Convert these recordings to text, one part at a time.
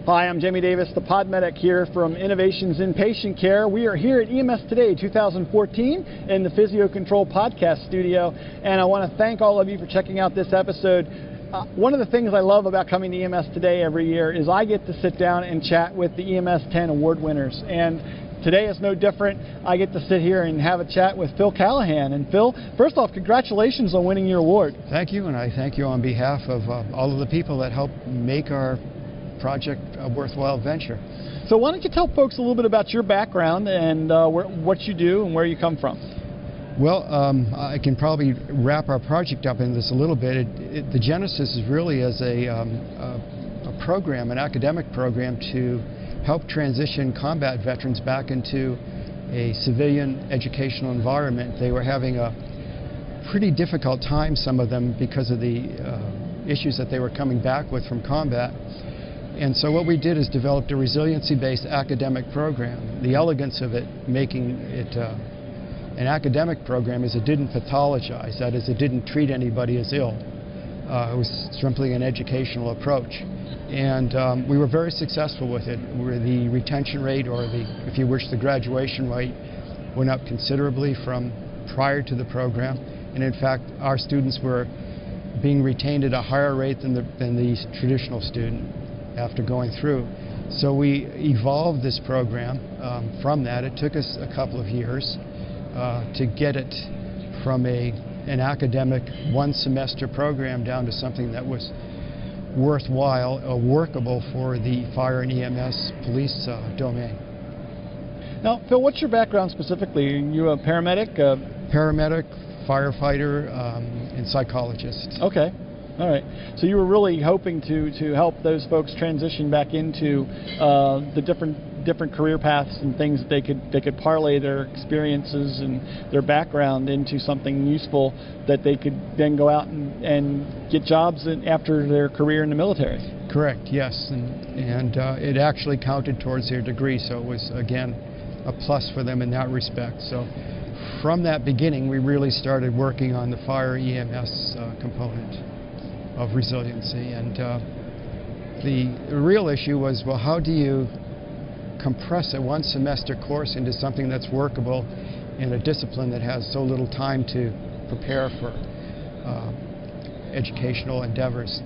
Hi, I'm Jamie Davis, the Pod Medic here from Innovations in Patient Care. We are here at EMS Today 2014 in the Physio Control Podcast Studio, and I want to thank all of you for checking out this episode. One of the things I love about coming to EMS Today every year is I get to sit down and chat with the EMS 10 award winners, and today is no different. I get to sit here and have a chat with Phil Callahan. And Phil, first off, congratulations on winning your award. Thank you, and I thank you on behalf of all of the people that helped make our project a worthwhile venture. So why don't you tell folks a little bit about your background and what you do and where you come from? Well, I can probably wrap our project up in this a little bit. The genesis is really as a program, an academic program to help transition combat veterans back into a civilian educational environment. They were having a pretty difficult time, some of them, because of the issues that they were coming back with from combat. And so what we did is developed a resiliency-based academic program. The elegance of it, making it an academic program, is it didn't pathologize. That is, it didn't treat anybody as ill. It was simply an educational approach. And we were very successful with it. The retention rate, or if you wish, the graduation rate, went up considerably from prior to the program. And in fact, our students were being retained at a higher rate than the traditional student after going through. So we evolved this program from that. It took us a couple of years to get it from an academic one-semester program down to something that was worthwhile, workable for the fire and EMS police domain. Now, Phil, what's your background specifically? Are you a paramedic? Paramedic, firefighter, and psychologist. Okay. All right. So you were really hoping to help those folks transition back into the different career paths and things that they could parlay their experiences and their background into something useful that they could then go out and get jobs after their career in the military. Correct. Yes, and it actually counted towards their degree, so it was again a plus for them in that respect. So from that beginning, we really started working on the fire EMS component of resiliency, and the real issue was, well, how do you compress a one-semester course into something that's workable in a discipline that has so little time to prepare for educational endeavors?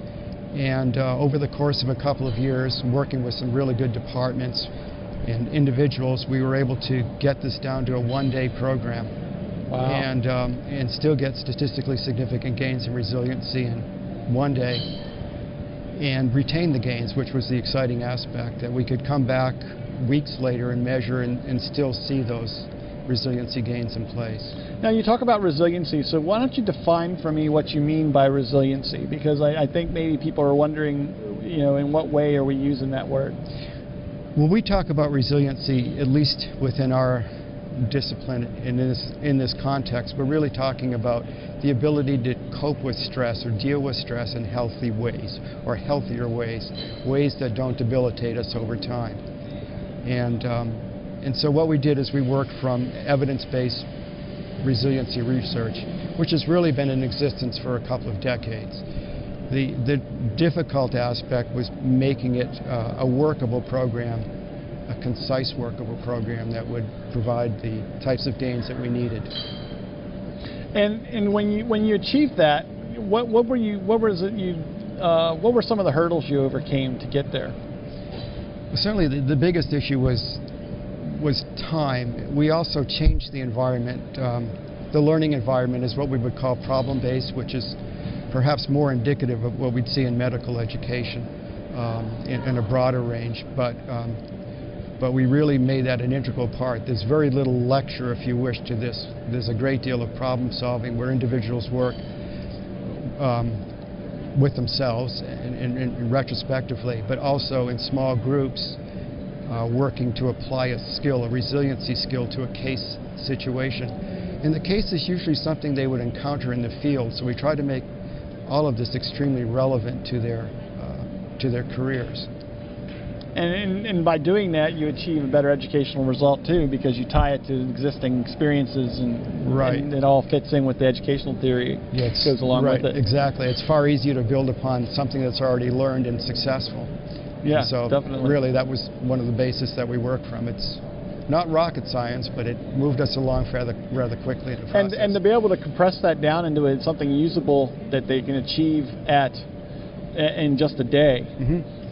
And over the course of a couple of years, working with some really good departments and individuals, we were able to get this down to a one-day program. Wow. And still get statistically significant gains in resiliency in one day, and retain the gains, which was the exciting aspect, that we could come back weeks later and measure and still see those resiliency gains in place. Now, you talk about resiliency, so why don't you define for me what you mean by resiliency? Because I think maybe people are wondering, in what way are we using that word? When we talk about resiliency, at least within our discipline in this context, we're really talking about the ability to cope with stress or deal with stress in healthy ways, or healthier ways that don't debilitate us over time. And so what we did is we worked from evidence-based resiliency research, which has really been in existence for a couple of decades. The difficult aspect was making it a workable program, a concise, workable program that would provide the types of gains that we needed. And when you achieved that, what were some of the hurdles you overcame to get there? Well, certainly the biggest issue was time. We also changed the environment. The learning environment is what we would call problem-based, which is perhaps more indicative of what we'd see in medical education in a broader range. But we really made that an integral part. There's very little lecture, if you wish, to this. There's a great deal of problem solving where individuals work with themselves and retrospectively, but also in small groups working to apply a skill, a resiliency skill, to a case situation. And the case is usually something they would encounter in the field, so we try to make all of this extremely relevant to their careers. And by doing that, you achieve a better educational result too, because you tie it to existing experiences, and, right. And it all fits in with the educational theory. Yeah, goes along right, with it. Exactly. It's far easier to build upon something that's already learned and successful. Yeah, so definitely. really that was one of the bases that we work from. It's not rocket science, but it moved us along rather quickly in the process. And to be able to compress that down into something usable that they can achieve in just a day,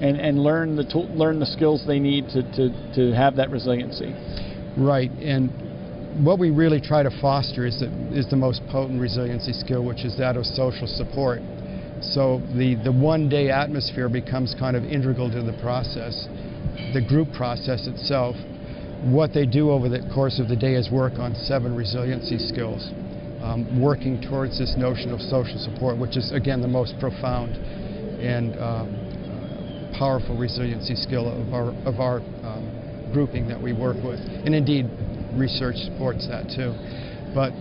and learn the skills they need to have that resiliency. Right, and what we really try to foster is the most potent resiliency skill, which is that of social support. So the one-day atmosphere becomes kind of integral to the process, the group process itself. What they do over the course of the day is work on 7 resiliency skills, working towards this notion of social support, which is, again, the most profound and powerful resiliency skill of our grouping that we work with. And indeed, research supports that too. But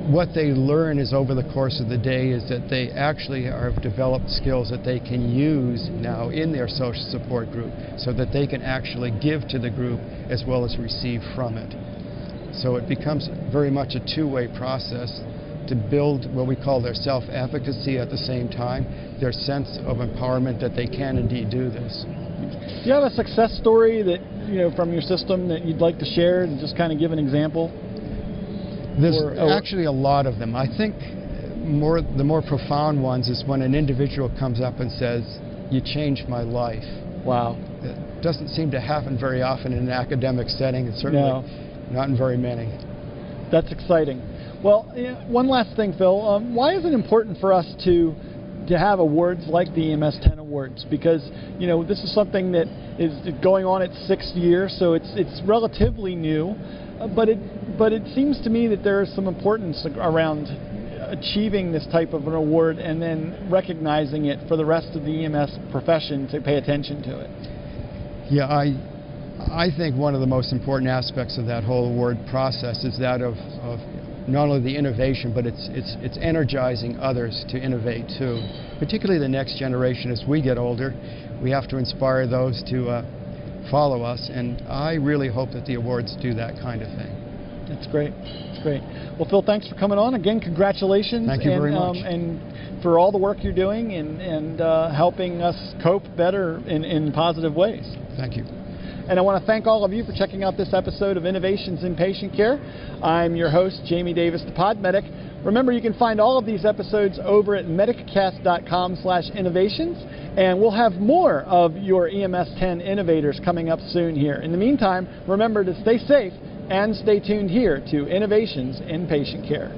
what they learn is over the course of the day is that they actually have developed skills that they can use now in their social support group so that they can actually give to the group as well as receive from it. So it becomes very much a two-way process to build what we call their self-efficacy at the same time, their sense of empowerment that they can indeed do this. Do you have a success story that, from your system that you'd like to share and just kind of give an example? There's actually a lot of them. I think the more profound ones is when an individual comes up and says, "You changed my life." Wow. It doesn't seem to happen very often in an academic setting, and certainly not in very many. That's exciting. Well, one last thing, Phil. Why is it important for us to have awards like the EMS 10 Awards? Because this is something that is going on its 6th year, so it's relatively new. But it seems to me that there is some importance around achieving this type of an award and then recognizing it for the rest of the EMS profession to pay attention to it. Yeah, I think one of the most important aspects of that whole award process is that of not only the innovation, but it's energizing others to innovate too. Particularly the next generation. As we get older, we have to inspire those to follow us, and I really hope that the awards do that kind of thing. That's great. That's great. Well, Phil, thanks for coming on. Again, congratulations. Thank you very much. And for all the work you're doing and helping us cope better in positive ways. Thank you. And I want to thank all of you for checking out this episode of Innovations in Patient Care. I'm your host, Jamie Davis, the Pod Medic. Remember, you can find all of these episodes over at mediccast.com/innovations, and we'll have more of your EMS 10 innovators coming up soon here. In the meantime, remember to stay safe and stay tuned here to Innovations in Patient Care.